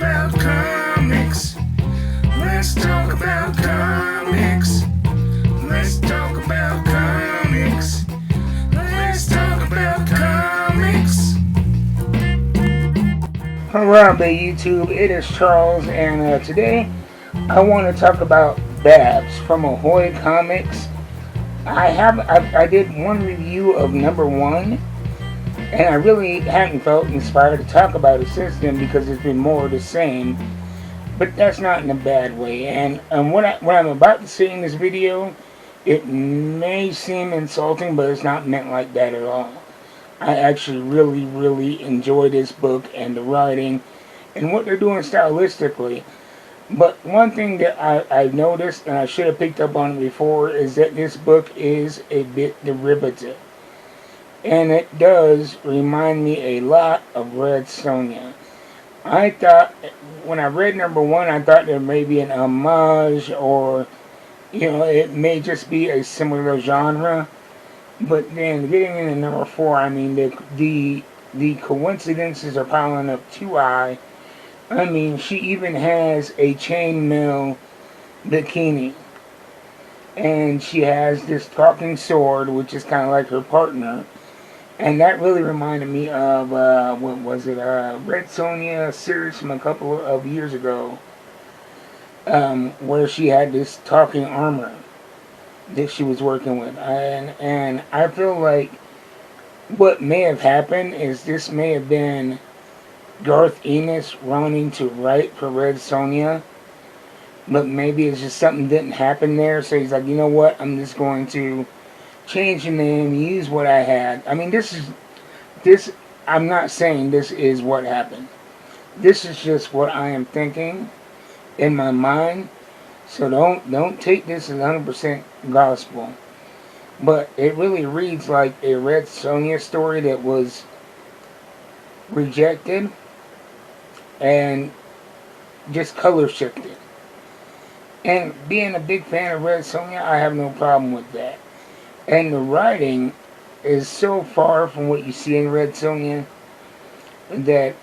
about comics. Let's talk about comics. Let's talk about comics. Let's talk about comics. Alright, YouTube, it is Charles, and today I want to talk about Babs from Ahoy Comics. I did one review of number one, and I really hadn't felt inspired to talk about it since then because it's been more of the same. But that's not in a bad way. And what I'm about to say in this video, it may seem insulting, but it's not meant like that at all. I actually really enjoy this book and the writing and what they're doing stylistically. But one thing that I've noticed, and I should have picked up on it before, is that this book is a bit derivative. And it does remind me a lot of Red Sonja. I thought, when I read number one, I thought there may be an homage, or, it may just be a similar genre. But then getting into number four, I mean, the coincidences are piling up too high. I mean, she even has a chainmail bikini. And she has this talking sword, which is kind of like her partner. And that really reminded me of, what was it, Red Sonja series from a couple of years ago. Where she had this talking armor that she was working with. And I feel like what may have happened is this may have been Garth Ennis wanting to write for Red Sonja, but maybe it's just something didn't happen there, so he's like, you know what, I'm just going to change the name, use what I had. I mean, this I'm not saying this is what happened. This is just what I am thinking in my mind. So don't take this as 100% gospel. But it really reads like a Red Sonja story that was rejected and just color shifted. And being a big fan of Red Sonja, I have no problem with that. And the writing is so far from what you see in Red Sonja that,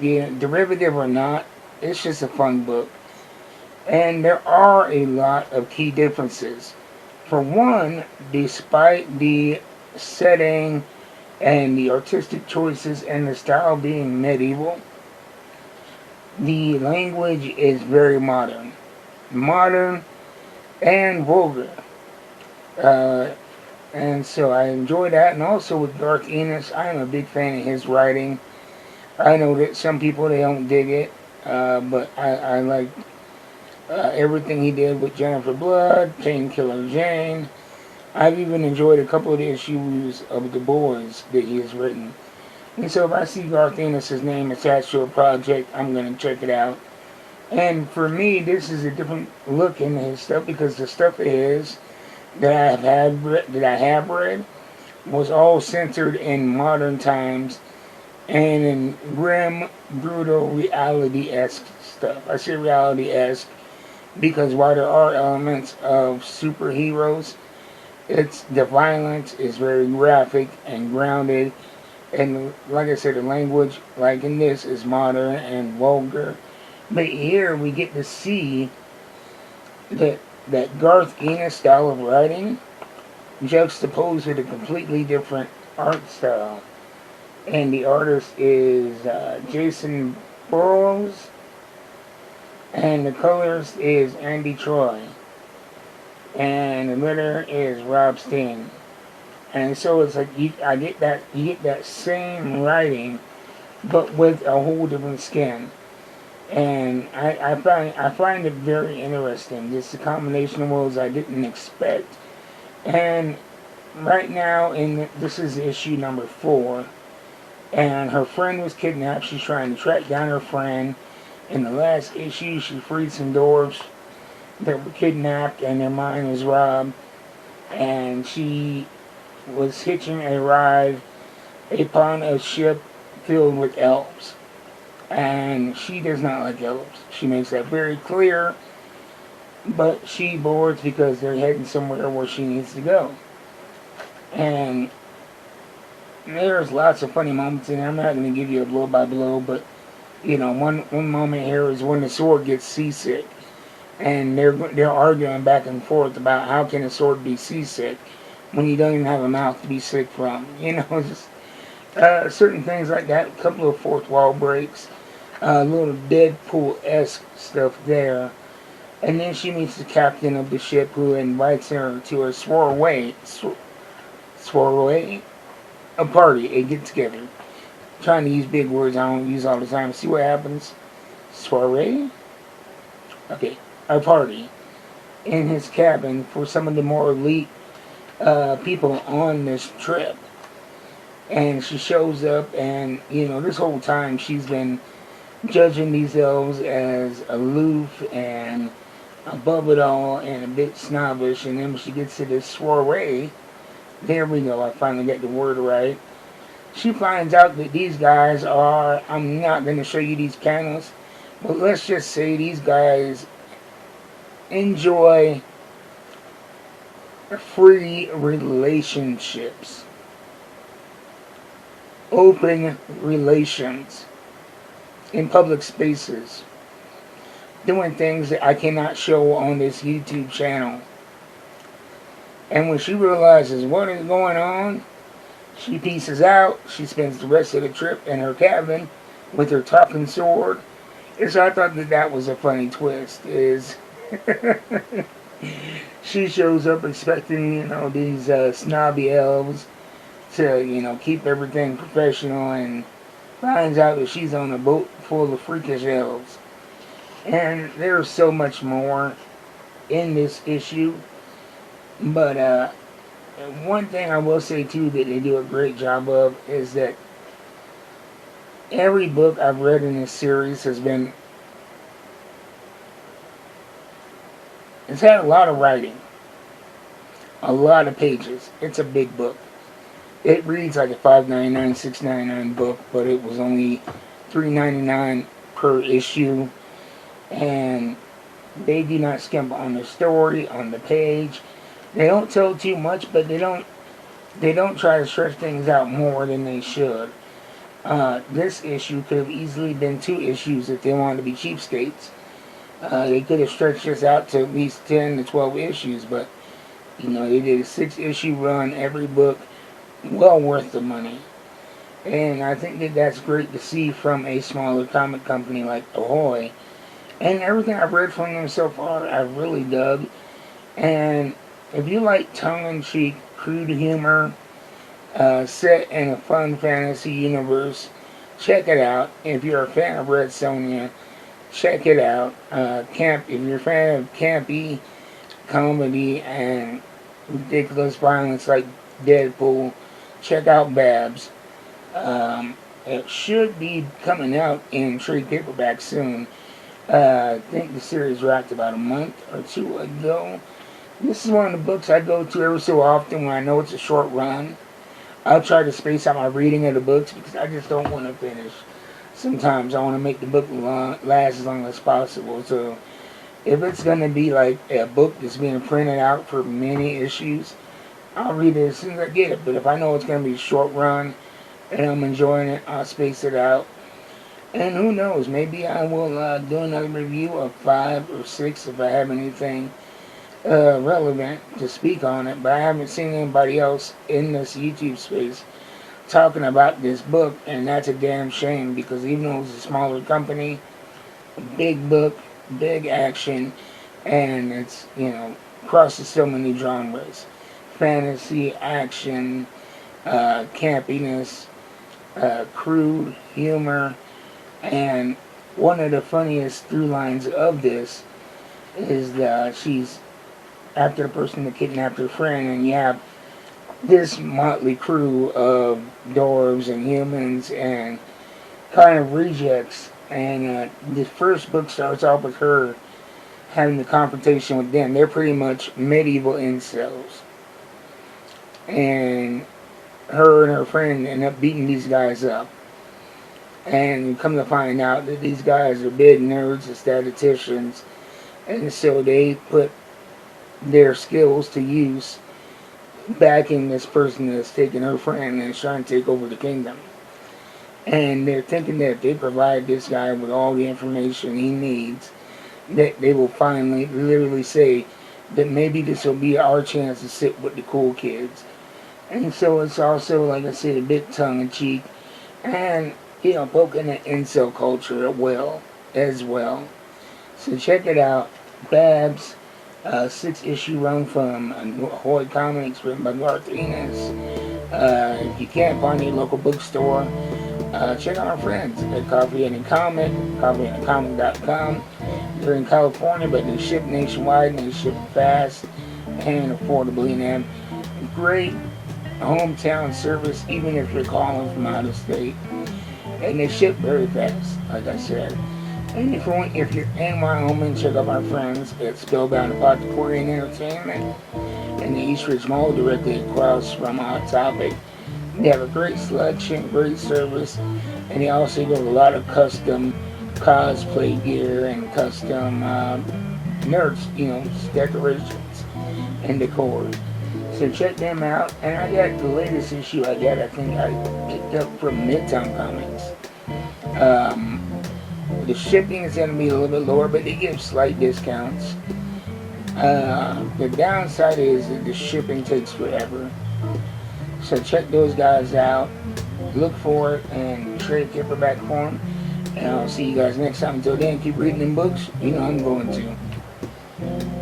derivative or not, it's just a fun book. And there are a lot of key differences. For one, despite the setting and the artistic choices and the style being medieval, the language is very modern. Modern and vulgar. And so I enjoy that. And also with Garth Ennis, I am a big fan of his writing. I know that some people, they don't dig it. But I like everything he did with Jennifer Blood, Painkiller Jane. I've even enjoyed a couple of the issues of The Boys that he has written. And so if I see Garth Ennis' name attached to a project, I'm going to check it out. And for me, this is a different look in his stuff, because the stuff is that I have read was all centered in modern times and in grim, brutal, reality-esque stuff. I say reality-esque because while there are elements of superheroes, the violence is very graphic and grounded, and like I said, the language, like in this, is modern and vulgar. But here we get to see that Garth Ennis style of writing juxtaposed with a completely different art style. And the artist is Jason Burrows, and the colors is Andy Troy, and the letter is Rob Steen. And so it's like you get that same writing, but with a whole different skin. And I find it very interesting. Just a combination of worlds I didn't expect. And right now, this is issue number 4, and her friend was kidnapped. She's trying to track down her friend. In the last issue, she freed some dwarves that were kidnapped, and their mind was robbed. And she was hitching a ride upon a ship filled with elves. And she does not like elves. She makes that very clear. But she boards because they're heading somewhere where she needs to go. And there's lots of funny moments in there. I'm not going to give you a blow by blow, but One moment here is when the sword gets seasick, and they're arguing back and forth about how can a sword be seasick when you don't even have a mouth to be sick from. Just certain things like that. A couple of fourth wall breaks, a little Deadpool-esque stuff there. And then she meets the captain of the ship who invites her to a soiree, a party, a get together. Trying to use big words I don't use all the time. See what happens? Soiree? Okay, a party in his cabin for some of the more elite people on this trip. And she shows up, and this whole time she's been judging these elves as aloof and above it all and a bit snobbish. And then when she gets to this soiree, there we go, I finally got the word right. She finds out that these guys are, I'm not going to show you these panels, but let's just say these guys enjoy free relationships, open relations in public spaces, doing things that I cannot show on this YouTube channel. And when she realizes what is going on, she pieces out. She spends the rest of the trip in her cabin with her talking sword. And so I thought that was a funny twist. Is she shows up expecting, these snobby elves to, keep everything professional, and finds out that she's on a boat full of freakish elves. And there's so much more in this issue. But one thing I will say too that they do a great job of is that every book I've read in this series it's had a lot of writing, a lot of pages. It's a big book. It reads like a $5.99, $6.99 book, but it was only $3.99 per issue. And they do not skimp on the story, on the page. They don't tell too much, but they don't try to stretch things out more than they should. This issue could have easily been 2 issues if they wanted to be cheapskates. They could have stretched this out to at least 10 to 12 issues, but they did a 6-issue run, every book well worth the money. And I think that's great to see from a smaller comic company like Ahoy. And everything I've read from them so far, I've really dug. And if you like tongue-in-cheek, crude humor, set in a fun fantasy universe, check it out. If you're a fan of Red Sonja, check it out. If you're a fan of campy comedy and ridiculous violence like Deadpool, check out Babs. It should be coming out in trade paperback soon. I think the series wrapped about a month or 2 ago. This is one of the books I go to every so often when I know it's a short run. I'll try to space out my reading of the books because I just don't want to finish. Sometimes I want to make the book last as long as possible. So if it's going to be like a book that's being printed out for many issues, I'll read it as soon as I get it. But if I know it's going to be a short run and I'm enjoying it, I'll space it out. And who knows, maybe I will do another review of 5 or 6 if I have anything relevant to speak on it. But I haven't seen anybody else in this YouTube space talking about this book, and that's a damn shame because even though it's a smaller company, a big book, big action, and it's, crosses so many genres. Fantasy, action, campiness, crude humor. And one of the funniest through lines of this is that she's after the person that kidnapped her friend, and you have this motley crew of dwarves and humans and kind of rejects. And the first book starts off with her having the confrontation with them. They're pretty much medieval incels. And her and her friend end up beating these guys up. And you come to find out that these guys are big nerds and statisticians, and so they put their skills to use backing this person that's taking her friend and is trying to take over the kingdom. And they're thinking that if they provide this guy with all the information he needs, that they will finally literally say that maybe this will be our chance to sit with the cool kids. And so it's also, like I said, a bit tongue-in-cheek and, poking at incel culture as well. So check it out. Babs, 6-issue run from Ahoy Comics, written by Martinez. If you can't find your local bookstore, check out our friends at Coffee and a Comic, coffeeandacomic.com. They're in California, but they ship nationwide and they ship fast and affordably. And have great hometown service, even if you're calling from out of state. And they ship very fast, like I said. And if you're in Wyoming, check out our friends at Spellbound Apothecary and Entertainment in the Eastridge Mall, directly across from Hot Topic. They have a great selection, great service, and they also do a lot of custom cosplay gear and custom nerds, decorations and decor. So check them out. And I got the latest issue I think I picked up from Midtown Comics. The shipping is going to be a little bit lower, but they give slight discounts. The downside is that the shipping takes forever. So check those guys out. Look for it and trade paperback for them. And I'll see you guys next time. Until then, keep reading them books. I'm going to.